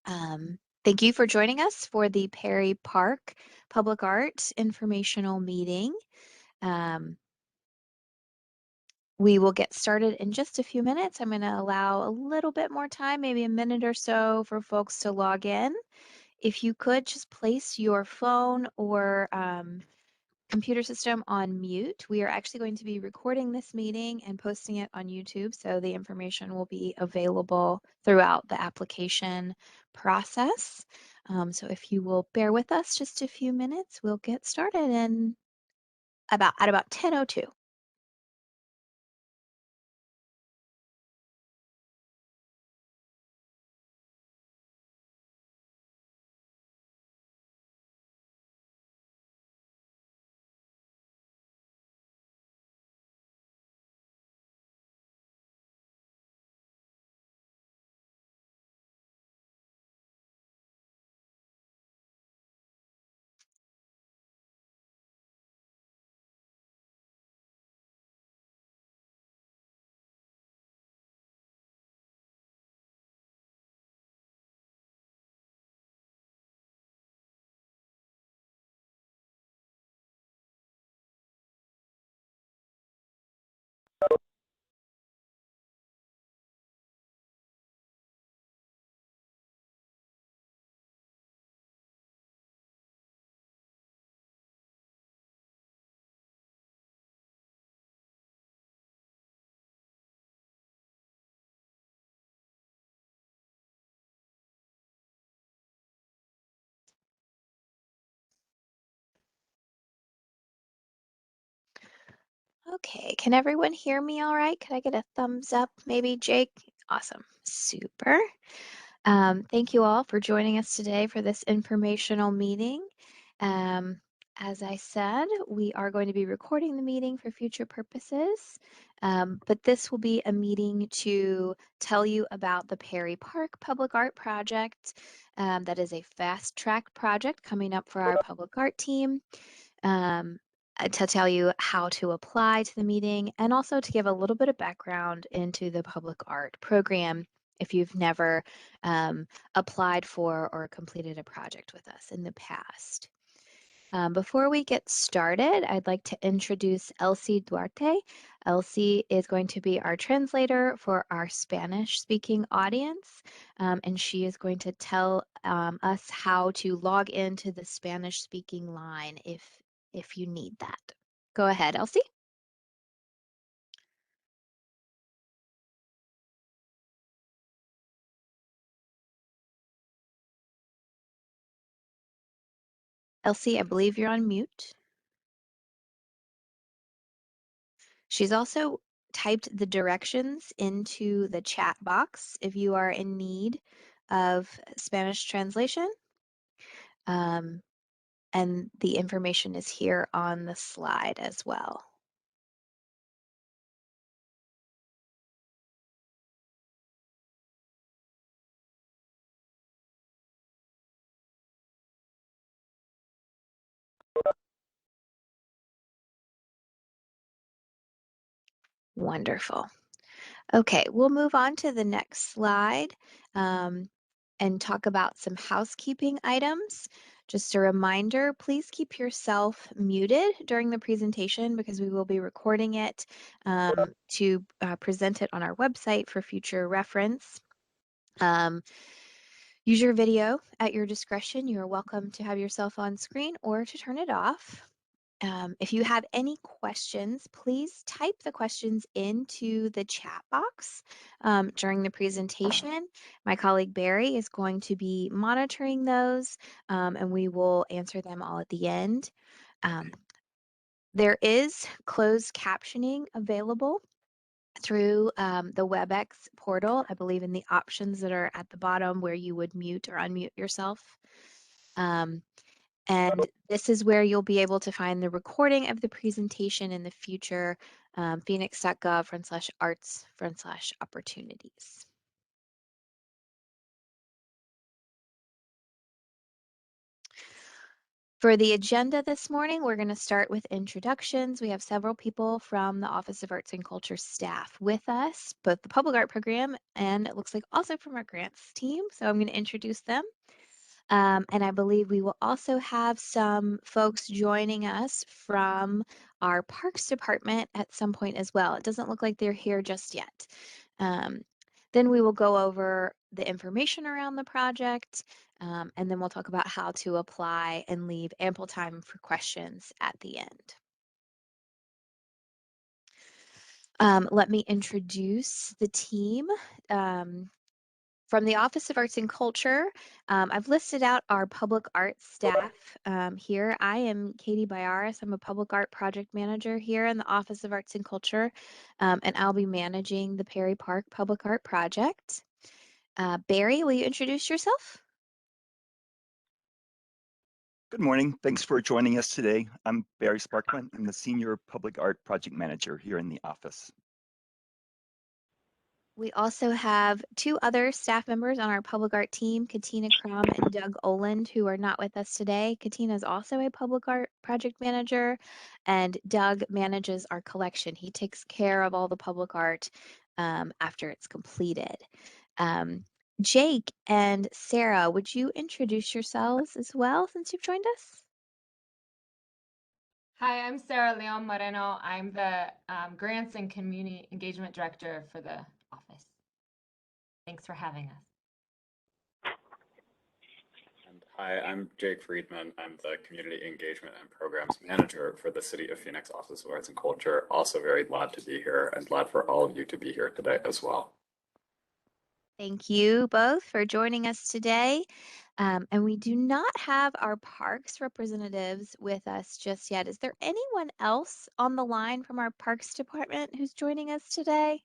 Thank you for joining us for the Perry Park Public Art Informational Meeting. We will get started in just a few minutes. I'm going to allow a little bit more time, maybe a minute or so, for folks to log in. If you could just place your phone or computer system on mute. We are actually going to be recording this meeting and posting it on YouTube, so the information will be available throughout the application process. So if you will bear with us just a few minutes, we'll get started in at about 10:02. Okay, can everyone hear me all right? Could I get a thumbs up, maybe, Jake? Awesome, super. Thank you all for joining us today for this informational meeting. Um, as I said, we are going to be recording the meeting for future purposes, but this will be a meeting to tell you about the Perry Park Public Art Project. That is a fast track project coming up for our public art team. To tell you how to apply to the meeting and also to give a little bit of background into the public art program if you've never applied for or completed a project with us in the past. Before we get started, I'd like to introduce Elsie Duarte. Elsie is going to be our translator for our Spanish-speaking audience, and she is going to tell us how to log into the Spanish-speaking line if you need that. Go ahead, Elsie. Elsie, I believe you're on mute. She's also typed the directions into the chat box if you are in need of Spanish translation. And the information is here on the slide as well. Wonderful. Okay, we'll move on to the next slide and talk about some housekeeping items. Just a reminder, please keep yourself muted during the presentation because we will be recording it to present it on our website for future reference. Use your video at your discretion. You are welcome to have yourself on screen or to turn it off. If you have any questions, please type the questions into the chat box during the presentation. My colleague Barry is going to be monitoring those and we will answer them all at the end. There is closed captioning available through the WebEx portal, I believe in the options that are at the bottom where you would mute or unmute yourself. And this is where you'll be able to find the recording of the presentation in the future, phoenix.gov/arts/opportunities. For the agenda this morning, we're going to start with introductions. We have several people from the Office of Arts and Culture staff with us, both the public art program and it looks like also from our grants team. So I'm going to introduce them. And I believe we will also have some folks joining us from our Parks Department at some point as well. It doesn't look like they're here just yet. Then we will go over the information around the project, and then we'll talk about how to apply and leave ample time for questions at the end. Let me introduce the team. From the Office of Arts and Culture, I've listed out our public art staff here. I am Katie Byaris. I'm a public art project manager here in the Office of Arts and Culture, and I'll be managing the Perry Park Public Art Project. Barry, will you introduce yourself? Good morning. Thanks for joining us today. I'm Barry Sparkman. I'm the Senior Public Art Project Manager here in the office. We also have two other staff members on our public art team, Katina Crum and Doug Oland, who are not with us today. Katina is also a public art project manager, and Doug manages our collection. He takes care of all the public art after it's completed. Jake and Sarah, would you introduce yourselves as well since you've joined us? Hi, I'm Sarah Leon Moreno. I'm the Grants and Community Engagement Director for the office. Thanks for having us. And hi, I'm Jake Friedman. I'm the Community Engagement and Programs Manager for the City of Phoenix Office of Arts and Culture. Also very glad to be here and glad for all of you to be here today as well. Thank you both for joining us today. And we do not have our parks representatives with us just yet. Is there anyone else on the line from our parks department who's joining us today?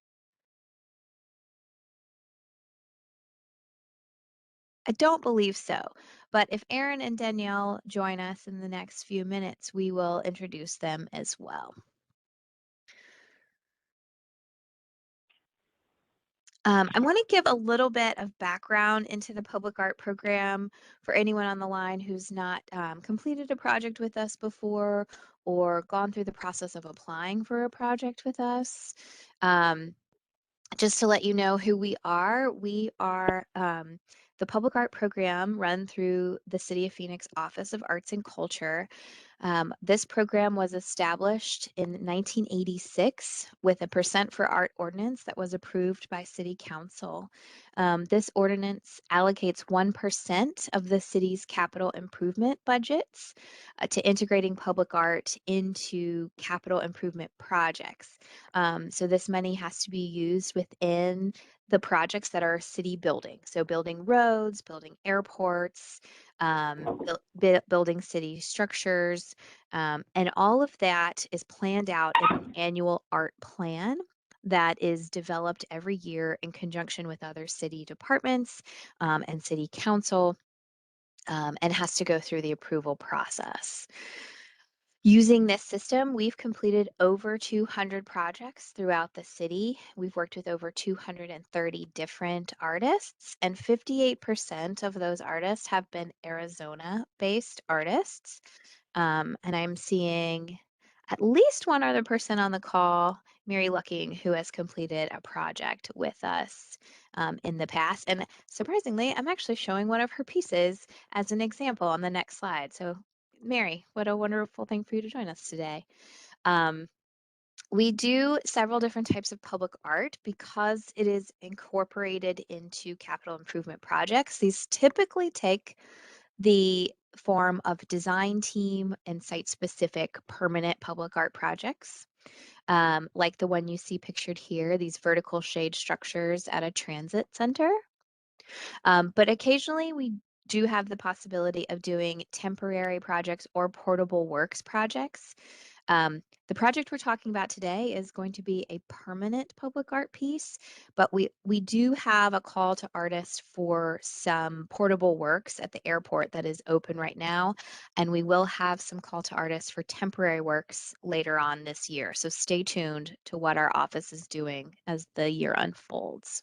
I don't believe so, but if Aaron and Danielle join us in the next few minutes, we will introduce them as well. I want to give a little bit of background into the public art program for anyone on the line who's not completed a project with us before or gone through the process of applying for a project with us. Just to let you know who we are the public art program run through the City of Phoenix Office of Arts and Culture. This program was established in 1986 with a percent for art ordinance that was approved by City Council. This ordinance allocates 1% of the city's capital improvement budgets to integrating public art into capital improvement projects. So this money has to be used within the projects that are city building. So building roads, building airports, building city structures, and all of that is planned out in an annual art plan that is developed every year in conjunction with other city departments and city council, and has to go through the approval process. Using this system, we've completed over 200 projects throughout the city. We've worked with over 230 different artists, and 58% of those artists have been Arizona-based artists. And I'm seeing at least one other person on the call, Mary Lucking, who has completed a project with us in the past. And surprisingly, I'm actually showing one of her pieces as an example on the next slide. So Mary, what a wonderful thing for you to join us today. We do several different types of public art because it is incorporated into capital improvement projects. These typically take the form of design team and site-specific permanent public art projects, like the one you see pictured here, these vertical shade structures at a transit center. But occasionally we do have the possibility of doing temporary projects or portable works projects. The project we're talking about today is going to be a permanent public art piece, but we do have a call to artists for some portable works at the airport that is open right now, and we will have some call to artists for temporary works later on this year. So stay tuned to what our office is doing as the year unfolds.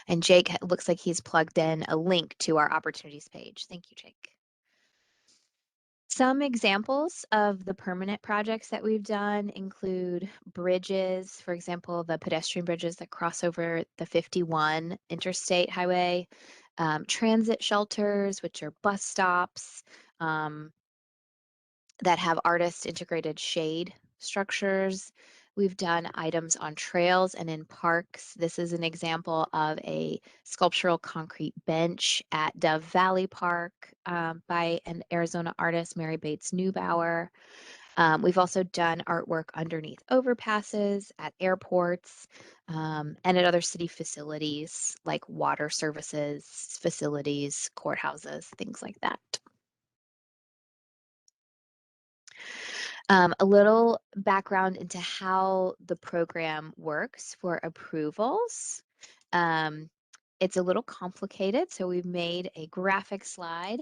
And Jake looks like he's plugged in a link to our opportunities page. Thank you, Jake. Some examples of the permanent projects that we've done include bridges, for example, the pedestrian bridges that cross over the 51 interstate highway, transit shelters, which are bus stops, that have artist integrated shade structures. We've done items on trails and in parks. This is an example of a sculptural concrete bench at Dove Valley Park by an Arizona artist, Mary Bates Neubauer. We've also done artwork underneath overpasses, at airports, and at other city facilities like water services facilities, courthouses, things like that. A little background into how the program works for approvals. It's a little complicated, so we've made a graphic slide.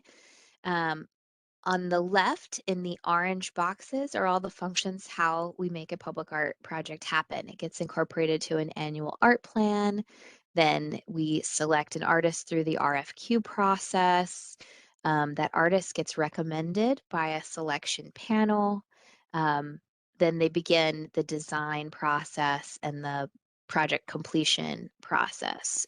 On the left in the orange boxes are all the functions how we make a public art project happen. It gets incorporated to an annual art plan. Then we select an artist through the RFQ process. That artist gets recommended by a selection panel. Then they begin the design process and the project completion process.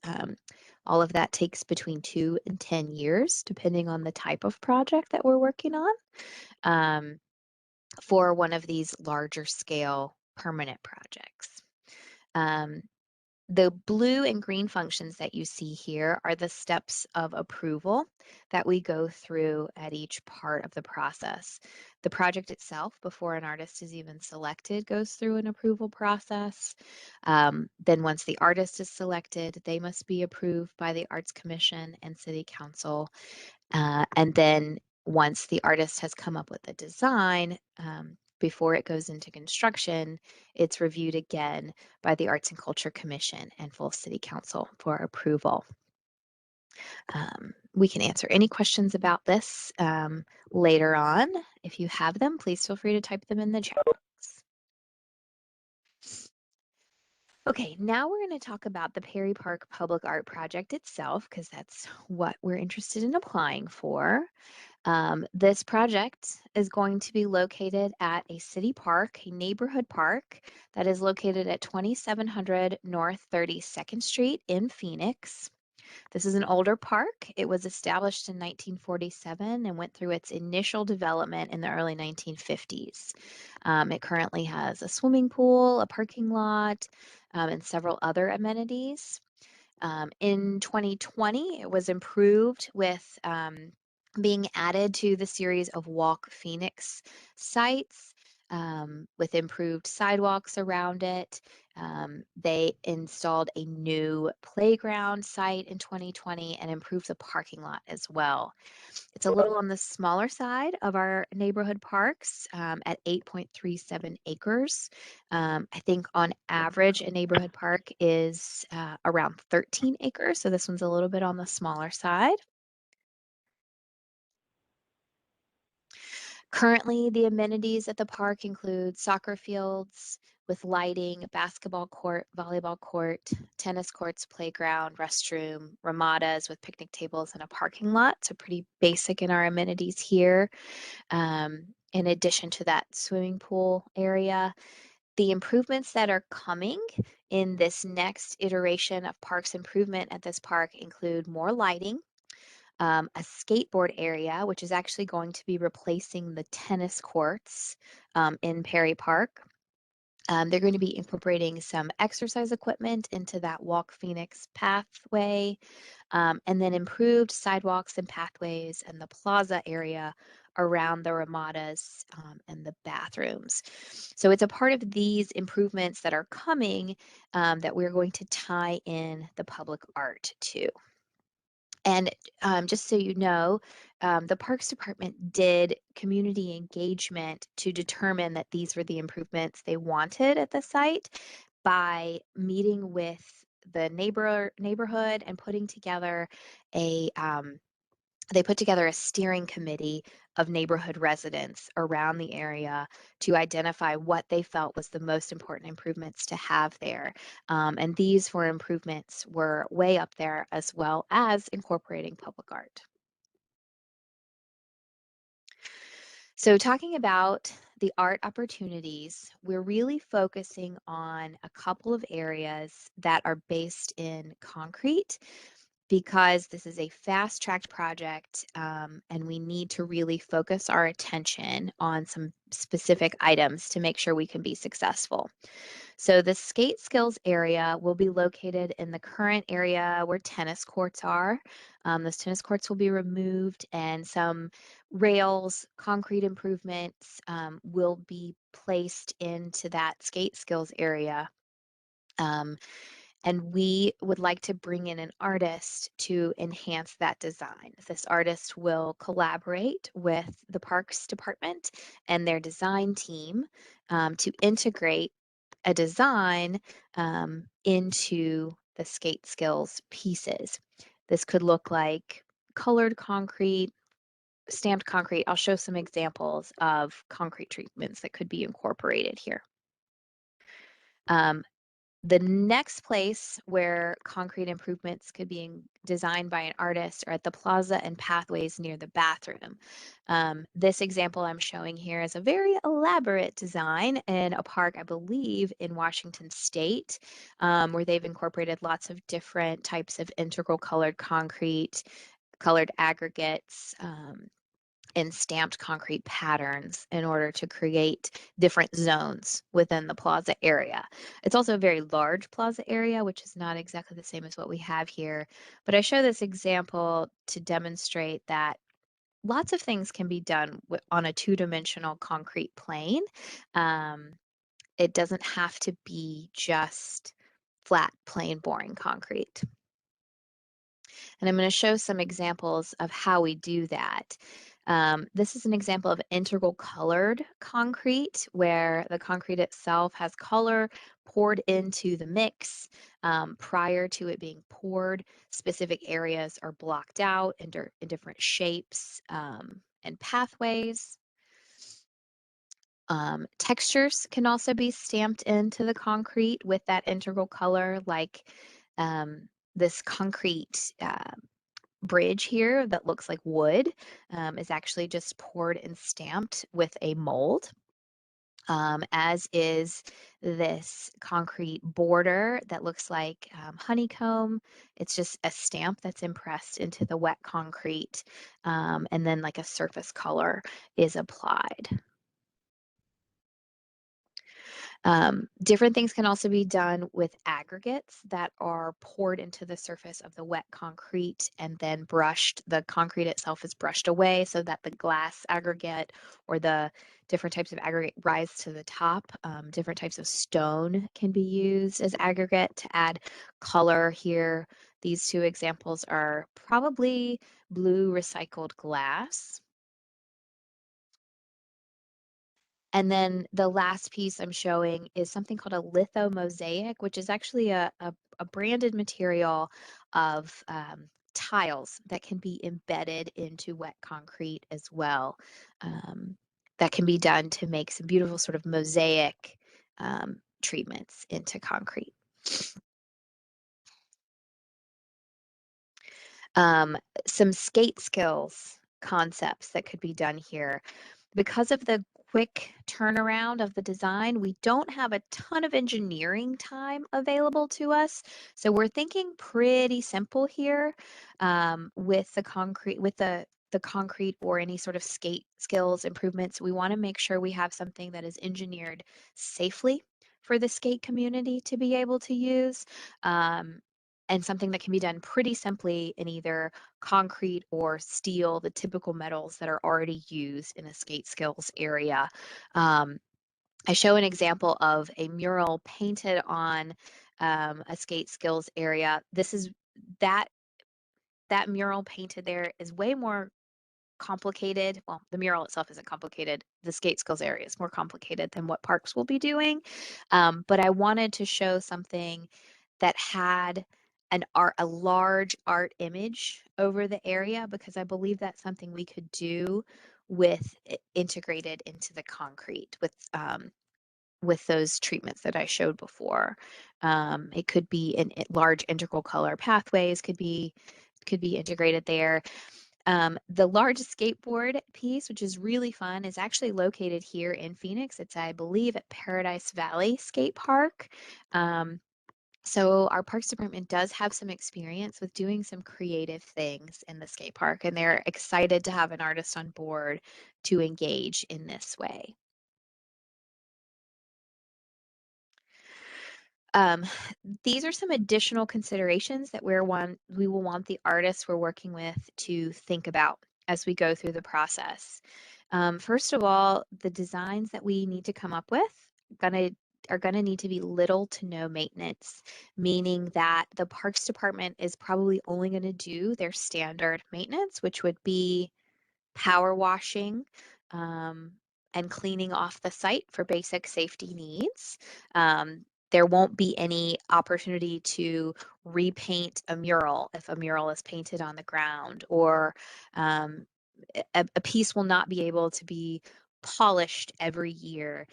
All of that takes between 2 and 10 years, depending on the type of project that we're working on, for one of these larger scale permanent projects. The blue and green functions that you see here are the steps of approval that we go through at each part of the process. The project itself, before an artist is even selected, goes through an approval process. Then once the artist is selected, they must be approved by the Arts Commission and City Council. And then once the artist has come up with a design, before it goes into construction, it's reviewed again by the Arts and Culture Commission and full City Council for approval. We can answer any questions about this later on. If you have them, please feel free to type them in the chat box. Okay, now we're going to talk about the Perry Park Public Art Project itself, because that's what we're interested in applying for. This project is going to be located at a city park, a neighborhood park that is located at 2700 North 32nd Street in Phoenix. This is an older park. It was established in 1947 and went through its initial development in the early 1950s. It currently has a swimming pool, a parking lot, and several other amenities. In 2020, it was improved with being added to the series of Walk Phoenix sites with improved sidewalks around it. They installed a new playground site in 2020 and improved the parking lot as well. It's a little on the smaller side of our neighborhood parks at 8.37 acres. I think on average, a neighborhood park is around 13 acres. So this one's a little bit on the smaller side. Currently, the amenities at the park include soccer fields with lighting, basketball court, volleyball court, tennis courts, playground, restroom, ramadas with picnic tables and a parking lot. So pretty basic in our amenities here. In addition to that swimming pool area, the improvements that are coming in this next iteration of parks improvement at this park include more lighting, a skateboard area, which is actually going to be replacing the tennis courts in Perry Park. They're going to be incorporating some exercise equipment into that Walk Phoenix pathway, and then improved sidewalks and pathways and the plaza area around the ramadas and the bathrooms. So it's a part of these improvements that are coming that we're going to tie in the public art to. And just so you know, the Parks Department did community engagement to determine that these were the improvements they wanted at the site by meeting with the neighborhood and putting together they put together a steering committee of neighborhood residents around the area to identify what they felt was the most important improvements to have there. And these four improvements were way up there, as well as incorporating public art. So talking about the art opportunities, we're really focusing on a couple of areas that are based in concrete because this is a fast-tracked project, and we need to really focus our attention on some specific items to make sure we can be successful. So the skate skills area will be located in the current area where tennis courts are. Those tennis courts will be removed and some rails, concrete improvements will be placed into that skate skills area. And we would like to bring in an artist to enhance that design. This artist will collaborate with the Parks Department and their design team to integrate a design into the skate skills pieces. This could look like colored concrete, stamped concrete. I'll show some examples of concrete treatments that could be incorporated here. The next place where concrete improvements could be designed by an artist are at the plaza and pathways near the bathroom. This example I'm showing here is a very elaborate design in a park, I believe, in Washington State, where they've incorporated lots of different types of integral colored concrete, colored aggregates, and stamped concrete patterns in order to create different zones within the plaza area. It's also a very large plaza area, which is not exactly the same as what we have here. But I show this example to demonstrate that lots of things can be done on a two-dimensional concrete plane. It doesn't have to be just flat, plain, boring concrete. And I'm going to show some examples of how we do that. This is an example of integral colored concrete where the concrete itself has color poured into the mix. Prior to it being poured, specific areas are blocked out in different shapes and pathways. Textures can also be stamped into the concrete with that integral color, like this concrete bridge here that looks like wood is actually just poured and stamped with a mold, as is this concrete border that looks like honeycomb. It's just a stamp that's impressed into the wet concrete, and then like a surface color is applied. Different things can also be done with aggregates that are poured into the surface of the wet concrete and then brushed. The concrete itself is brushed away so that the glass aggregate or the different types of aggregate rise to the top. Different types of stone can be used as aggregate to add color here. These two examples are probably blue recycled glass. And then the last piece I'm showing is something called a lithomosaic, which is actually a branded material of tiles that can be embedded into wet concrete as well. That can be done to make some beautiful sort of mosaic treatments into concrete. Some skate skills concepts that could be done here. Because of the quick turnaround of the design, we don't have a ton of engineering time available to us. So we're thinking pretty simple here with the concrete, with the concrete or any sort of skate skills improvements. We want to make sure we have something that is engineered safely for the skate community to be able to use. And something that can be done pretty simply in either concrete or steel, the typical metals that are already used in a skate skills area. I show an example of a mural painted on a skate skills area. This is that mural painted there is way more complicated. Well, the mural itself isn't complicated. The skate skills area is more complicated than what parks will be doing. But I wanted to show something that had a large art image over the area because I believe that's something we could do with integrated into the concrete with those treatments that I showed before. It could be in large integral color pathways could be integrated there. The largest skateboard piece, which is really fun, is actually located here in Phoenix. It's, I believe, at Paradise Valley Skate Park. So our Parks Department does have some experience with doing some creative things in the skate park, and they're excited to have an artist on board to engage in this way. These are some additional considerations that we will want the artists we're working with to think about as we go through the process. First of all, the designs that we need to come up with are gonna need to be little to no maintenance, meaning that the Parks Department is probably only gonna do their standard maintenance, which would be power washing, and cleaning off the site for basic safety needs. There won't be any opportunity to repaint a mural if a mural is painted on the ground, or a piece will not be able to be polished every year.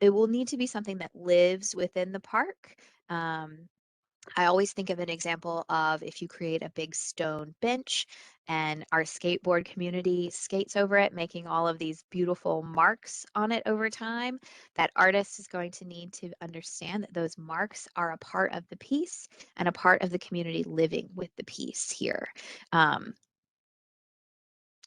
It will need to be something that lives within the park. I always think of an example of if you create a big stone bench and our skateboard community skates over it, making all of these beautiful marks on it over time, that artist is going to need to understand that those marks are a part of the piece and a part of the community living with the piece here.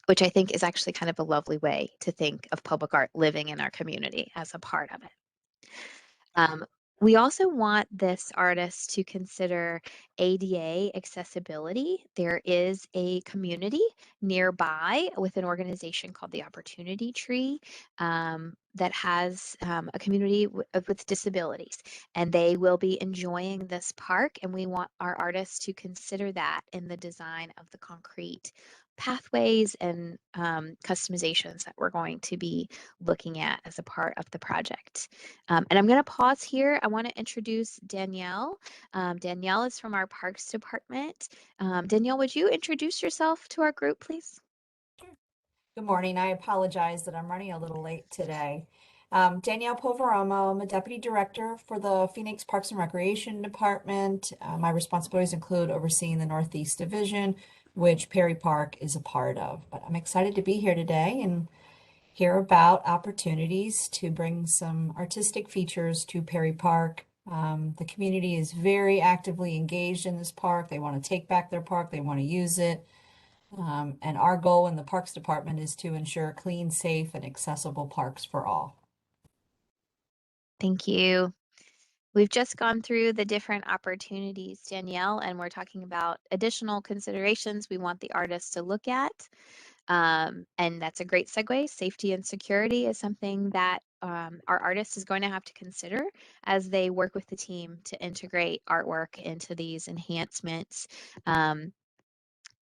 Which I think is actually kind of a lovely way to think of public art living in our community as a part of it. We also want this artist to consider ADA accessibility. There is a community nearby with an organization called the Opportunity Tree that has a community with disabilities, and they will be enjoying this park, and we want our artists to consider that in the design of the concrete pathways and customizations that we're going to be looking at as a part of the project. And I'm going to pause here. I want to introduce Danielle. Danielle is from our Parks Department. Danielle, would you introduce yourself to our group, please? Good morning. I apologize that I'm running a little late today. Danielle Poveromo, I'm a Deputy Director for the Phoenix Parks and Recreation Department. My responsibilities include overseeing the Northeast Division, which Perry Park is a part of. But I'm excited to be here today and hear about opportunities to bring some artistic features to Perry Park. The community is very actively engaged in this park. They want to take back their park. They want to use it. And our goal in the Parks Department is to ensure clean, safe, and accessible parks for all. Thank you. We've just gone through the different opportunities, Danielle, and we're talking about additional considerations we want the artists to look at. And that's a great segue. Safety and security is something that our artist is going to have to consider as they work with the team to integrate artwork into these enhancements.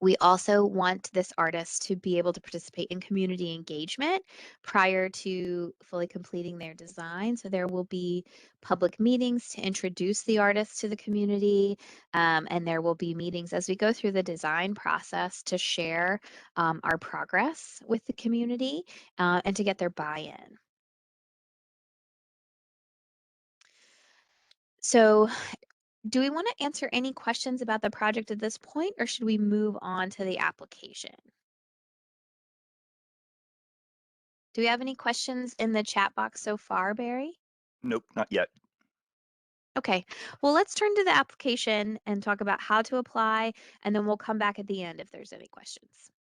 We also want this artist to be able to participate in community engagement prior to fully completing their design. So there will be public meetings to introduce the artist to the community, and there will be meetings as we go through the design process to share our progress with the community and to get their buy-in. So do we want to answer any questions about the project at this point, or should we move on to the application? Do we have any questions in the chat box so far, Barry? Nope, not yet. Okay, well, let's turn to the application and talk about how to apply, and then we'll come back at the end if there's any questions.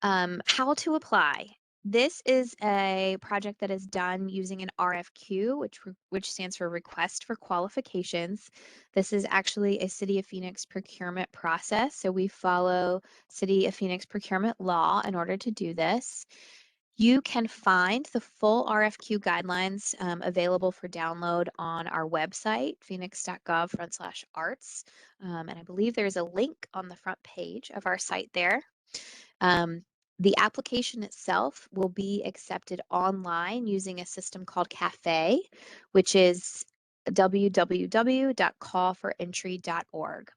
How to apply. This is a project that is done using an RFQ, which stands for Request for Qualifications. This is actually a City of Phoenix procurement process, so we follow City of Phoenix procurement law in order to do this. You can find the full RFQ guidelines available for download on our website, phoenix.gov/arts. And I believe there's a link on the front page of our site there. The application itself will be accepted online using a system called CAFE, which is www.callforentry.org.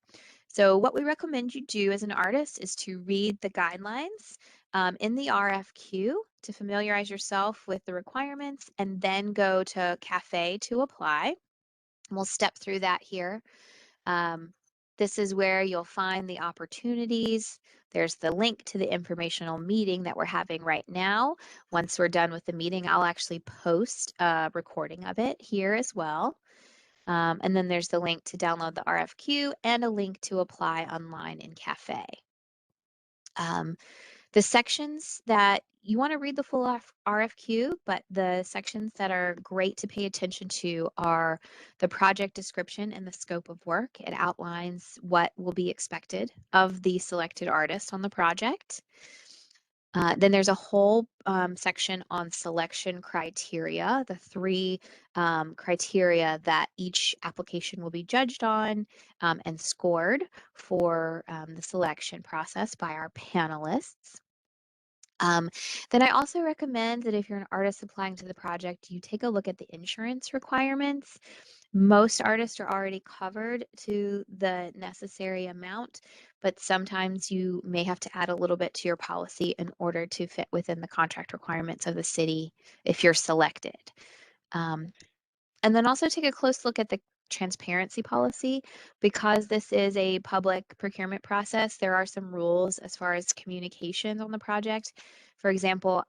So what we recommend you do as an artist is to read the guidelines in the RFQ to familiarize yourself with the requirements, and then go to CAFE to apply. And we'll step through that here. This is where you'll find the opportunities. There's the link to the informational meeting that we're having right now. Once we're done with the meeting, I'll actually post a recording of it here as well. And then there's the link to download the RFQ and a link to apply online in Cafe. The sections that you want to read the full RFQ, but the sections that are great to pay attention to are the project description and the scope of work. It outlines what will be expected of the selected artist on the project. Then there's a whole section on selection criteria, the 3 criteria that each application will be judged on and scored for the selection process by our panelists. Then I also recommend that if you're an artist applying to the project, you take a look at the insurance requirements. Most artists are already covered to the necessary amount, but sometimes you may have to add a little bit to your policy in order to fit within the contract requirements of the city if you're selected. And then also take a close look at the transparency policy. Because this is a public procurement process, there are some rules as far as communications on the project. For example,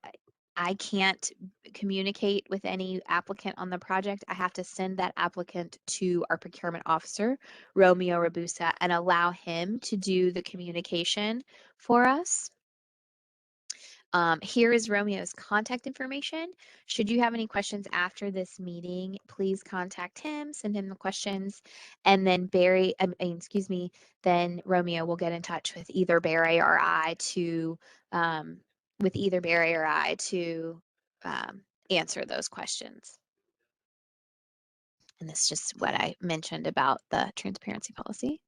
I can't communicate with any applicant on the project. I have to send that applicant to our procurement officer, Romeo Rabusa, and allow him to do the communication for us. Here is Romeo's contact information. Should you have any questions after this meeting, please contact him, send him the questions, and then then Romeo will get in touch with either Barry or I to answer those questions. And that's just what I mentioned about the transparency policy.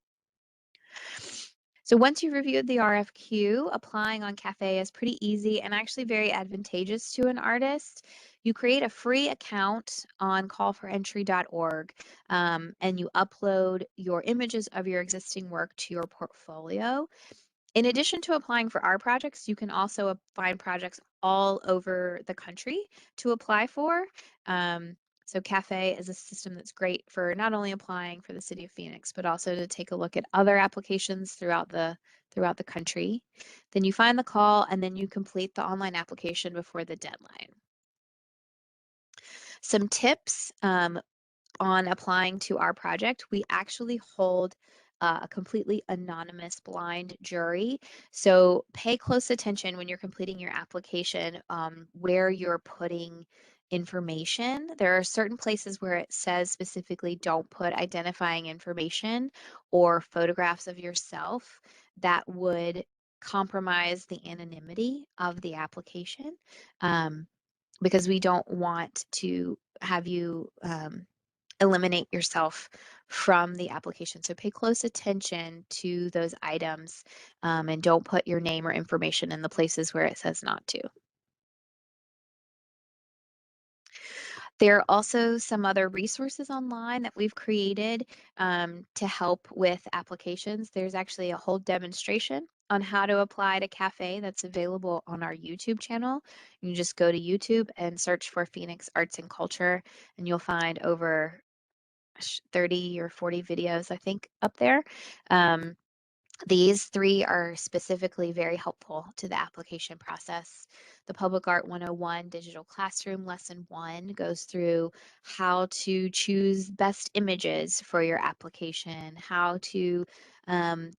So once you've reviewed the RFQ, applying on Cafe is pretty easy and actually very advantageous to an artist. You create a free account on callforentry.org and you upload your images of your existing work to your portfolio. In addition to applying for our projects, you can also find projects all over the country to apply for. So Cafe is a system that's great for not only applying for the city of Phoenix, but also to take a look at other applications throughout the country. Then you find the call and then you complete the online application before the deadline. Some tips on applying to our project. We actually hold a completely anonymous blind jury. So pay close attention when you're completing your application where you're putting information. There are certain places where it says specifically don't put identifying information or photographs of yourself that would compromise the anonymity of the application because we don't want to have you eliminate yourself from the application. So pay close attention to those items and don't put your name or information in the places where it says not to. There are also some other resources online that we've created to help with applications. There's actually a whole demonstration on how to apply to Cafe that's available on our YouTube channel. You can just go to YouTube and search for Phoenix Arts and Culture, and you'll find over 30 or 40 videos, I think, up there. These 3 are specifically very helpful to the application process. The Public Art 101 Digital Classroom Lesson 1 goes through how to choose best images for your application, how to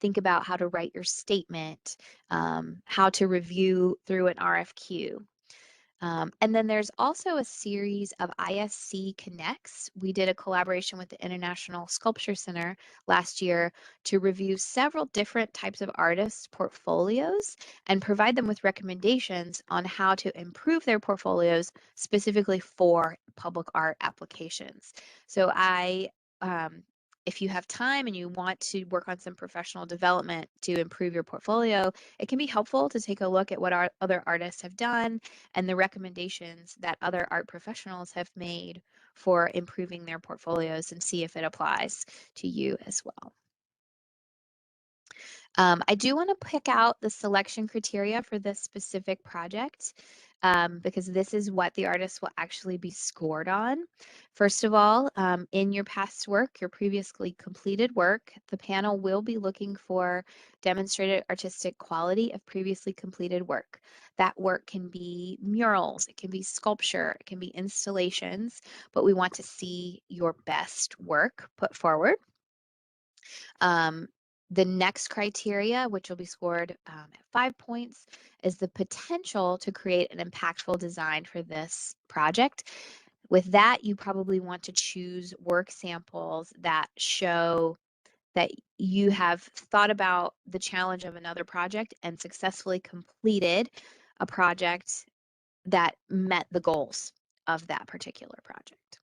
think about how to write your statement, how to review through an RFQ. And then there's also a series of ISC Connects. We did a collaboration with the International Sculpture Center last year to review several different types of artists' portfolios and provide them with recommendations on how to improve their portfolios specifically for public art applications. So if you have time and you want to work on some professional development to improve your portfolio, it can be helpful to take a look at what our other artists have done and the recommendations that other art professionals have made for improving their portfolios and see if it applies to you as well. I do want to pick out the selection criteria for this specific project. because this is what the artist will actually be scored on. First of all, in your past work, your previously completed work, the panel will be looking for demonstrated artistic quality of previously completed work. That work can be murals, it can be sculpture, it can be installations, but we want to see your best work put forward. The next criteria, which will be scored at 5 points, is the potential to create an impactful design for this project. With that, you probably want to choose work samples that show that you have thought about the challenge of another project and successfully completed a project that met the goals of that particular project.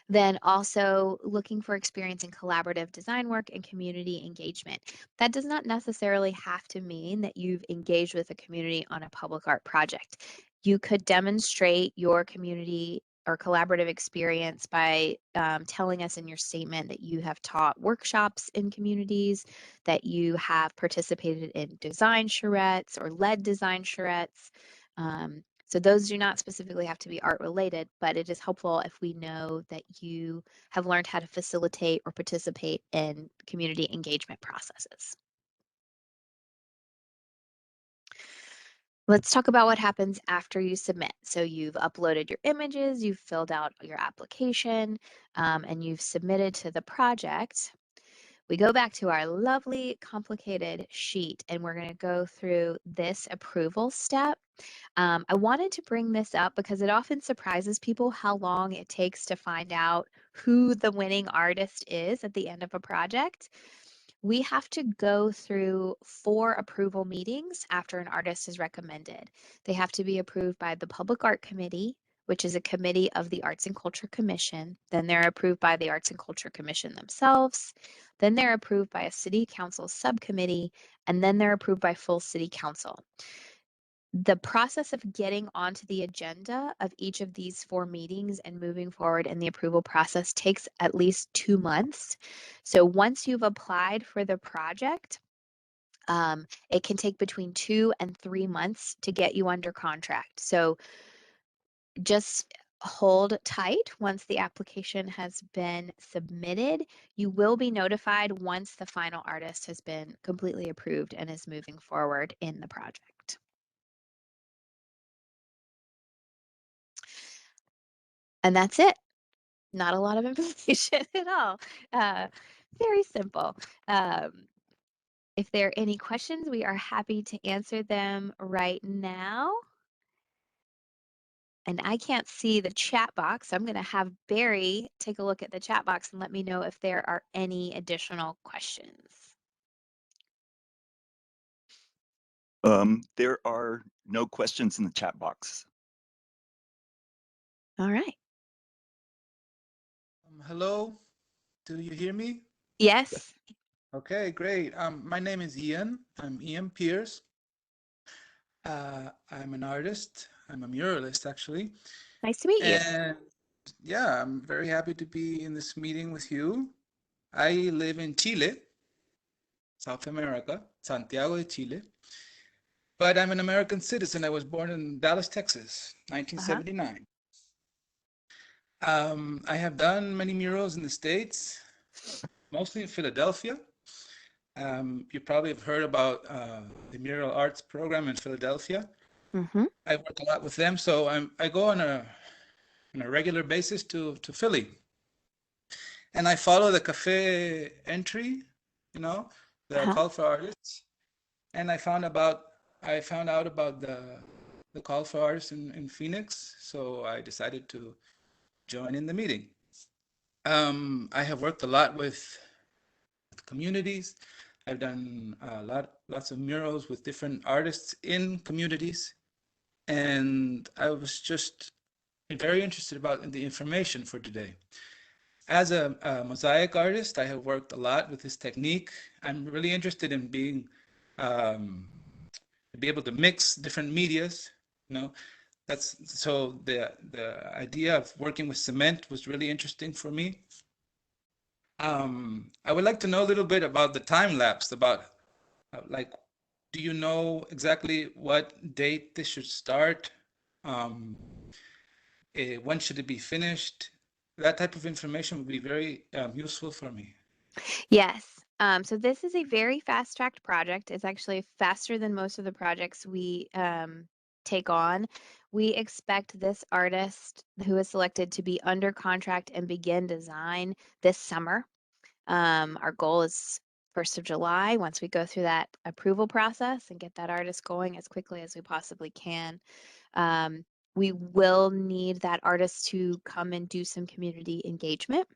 Then also looking for experience in collaborative design work and community engagement. That does not necessarily have to mean that you've engaged with a community on a public art project. You could demonstrate your community or collaborative experience by telling us in your statement that you have taught workshops in communities, that you have participated in design charrettes or led design charrettes. So those do not specifically have to be art related, but it is helpful if we know that you have learned how to facilitate or participate in community engagement processes. Let's talk about what happens after you submit. So you've uploaded your images, you've filled out your application, and you've submitted to the project. We go back to our lovely complicated sheet and we're going to go through this approval step. I wanted to bring this up because it often surprises people how long it takes to find out who the winning artist is at the end of a project. We have to go through 4 approval meetings after an artist is recommended. They have to be approved by the Public Art Committee, which is a committee of the Arts and Culture Commission. Then they're approved by the Arts and Culture Commission themselves. Then they're approved by a City Council subcommittee, and then they're approved by full City Council. The process of getting onto the agenda of each of these 4 meetings and moving forward in the approval process takes at least 2 months. So once you've applied for the project, it can take between 2 and 3 months to get you under contract. So just hold tight once the application has been submitted. You will be notified once the final artist has been completely approved and is moving forward in the project. And that's it. Not a lot of information at all. Very simple. If there are any questions, we are happy to answer them right now. And I can't see the chat box, so I'm going to have Barry take a look at the chat box and let me know if there are any additional questions. There are no questions in the chat box. All right. Hello, do you hear me? Yes. Okay, great. My name is Ian. I'm Ian Pierce. I'm an artist. I'm a muralist, actually. Nice to meet you. And yeah, I'm very happy to be in this meeting with you. I live in Chile, South America, Santiago de Chile. But I'm an American citizen. I was born in Dallas, Texas, 1979. I have done many murals in the States, mostly in Philadelphia. You probably have heard about the Mural Arts program in Philadelphia. Mm-hmm. I work a lot with them, so I go on a regular basis to Philly, and I follow the cafe entry, the call for artists, and I found out about the call for artists in Phoenix, so I decided to join in the meeting. I have worked a lot with communities. I've done lots of murals with different artists in communities, and I was just very interested about the information for today. As a mosaic artist, I have worked a lot with this technique. I'm really interested in being to be able to mix different medias. That's so the idea of working with cement was really interesting for me. I would like to know a little bit about the time lapse, about like do you know exactly what date this should start? When should it be finished? That type of information would be very useful for me. Yes. So this is a very fast-tracked project. It's actually faster than most of the projects we take on. We expect this artist who is selected to be under contract and begin design this summer. Our goal is 1st of July, once we go through that approval process and get that artist going as quickly as we possibly can. We will need that artist to come and do some community engagement.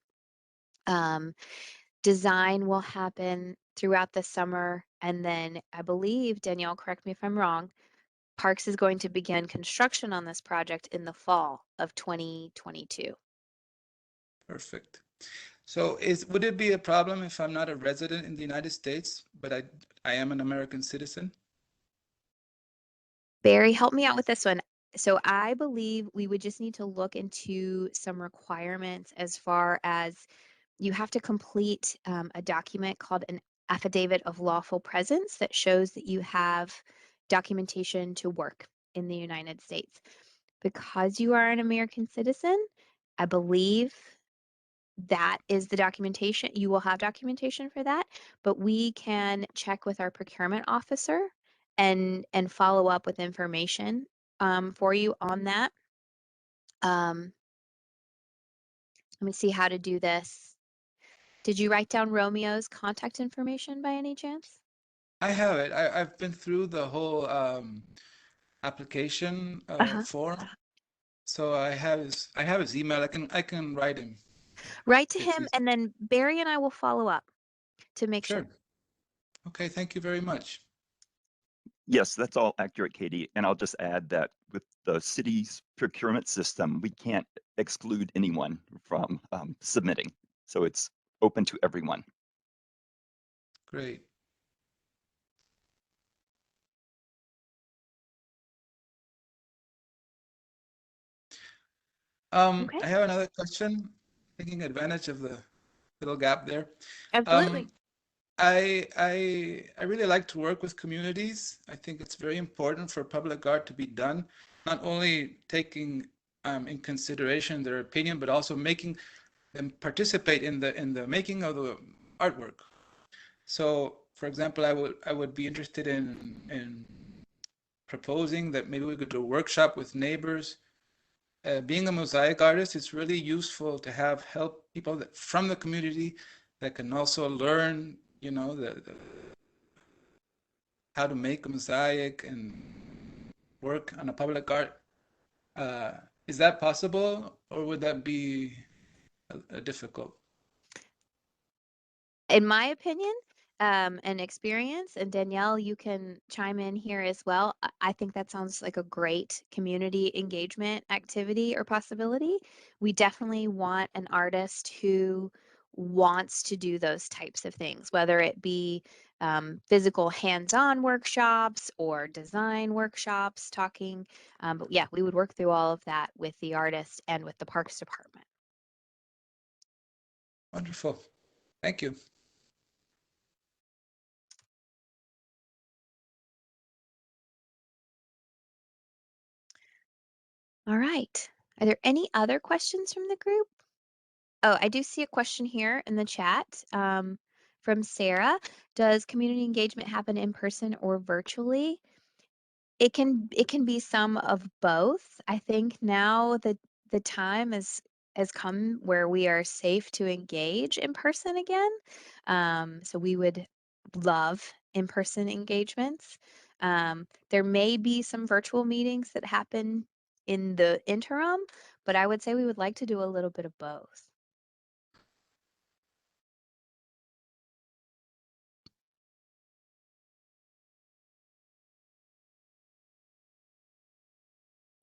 Design will happen throughout the summer, and then I believe, Danielle, correct me if I'm wrong, Parks is going to begin construction on this project in the fall of 2022. Perfect. So would it be a problem if I'm not a resident in the United States, but I am an American citizen? Barry, help me out with this one. So I believe we would just need to look into some requirements as far as you have to complete a document called an affidavit of lawful presence that shows that you have documentation to work in the United States. Because you are an American citizen, I believe that is the documentation. You will have documentation for that, but we can check with our procurement officer and follow up with information for you on that. Let me see how to do this. Did you write down Romeo's contact information by any chance? I have it. I've been through the whole application Uh-huh. form, so I have his email. I can write him Write to if him, he's and then Barry and I will follow up to make sure. sure. Okay, thank you very much. Yes, that's all accurate, Katie. And I'll just add that with the city's procurement system, we can't exclude anyone from submitting. So it's open to everyone. Great. Okay, I have another question, taking advantage of the little gap there. absolutely. Um, I really like to work with communities. I think it's very important for public art to be done, not only taking in consideration their opinion, but also making them participate in the making of the artwork. So, for example, I would be interested in proposing that maybe we could do a workshop with neighbors. Being a mosaic artist, it's really useful to have help people from the community that can also learn, you know, how to make a mosaic and work on a public art. Uh, is that possible, or would that be difficult? In my opinion, and experience, and Danielle, you can chime in here as well. I think that sounds like a great community engagement activity or possibility. We definitely want an artist who wants to do those types of things, whether it be physical hands-on workshops or design workshops, talking. But yeah, we would work through all of that with the artist and with the Parks Department. Wonderful. Thank you. All right. Are there any other questions from the group? Oh, I do see a question here in the chat from Sarah. Does community engagement happen in person or virtually? It can be some of both. I think now the time has come where we are safe to engage in person again. So we would love in-person engagements. There may be some virtual meetings that happen in the interim, but I would say we would like to do a little bit of both.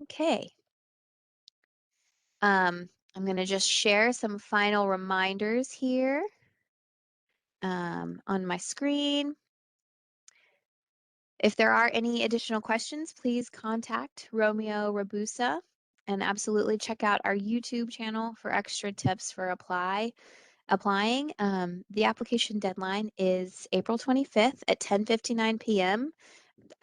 Okay. I'm going to just share some final reminders here on my screen. If there are any additional questions, please contact Romeo Rabusa, and absolutely check out our YouTube channel for extra tips for applying. The application deadline is April 25th at 10:59 p.m.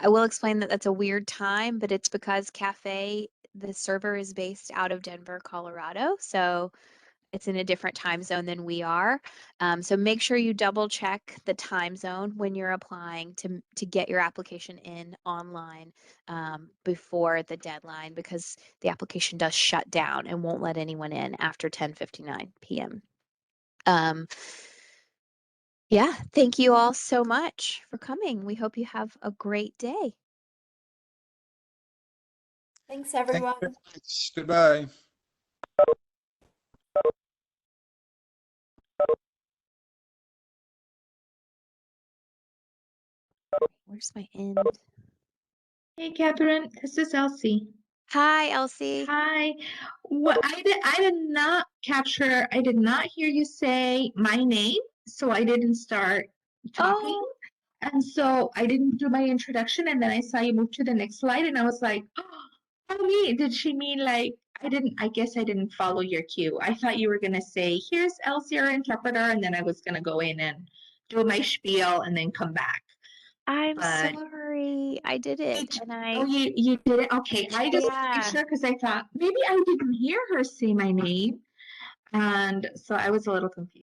I will explain that that's a weird time, but it's because the server is based out of Denver, Colorado. So it's in a different time zone than we are. So make sure you double check the time zone when you're applying to get your application in online before the deadline, because the application does shut down and won't let anyone in after 10:59 p.m. Yeah, thank you all so much for coming. We hope you have a great day. Thanks, Thank you everyone. very much. Goodbye. Where's my end? Hey, Catherine, this is Elsie. Hi, Elsie. Hi. What I did not hear you say my name, so I didn't start talking. Oh, And so I didn't do my introduction, and then I saw you move to the next slide, and I was like, oh, me, did she mean like I guess I didn't follow your cue. I thought you were gonna say, here's Elsie, our interpreter, and then I was gonna go in and do my spiel and then come back. I'm But sorry. I did it, and oh, you did it? Okay, I just wanted to make yeah. sure because I thought maybe I didn't hear her say my name, and so I was a little confused.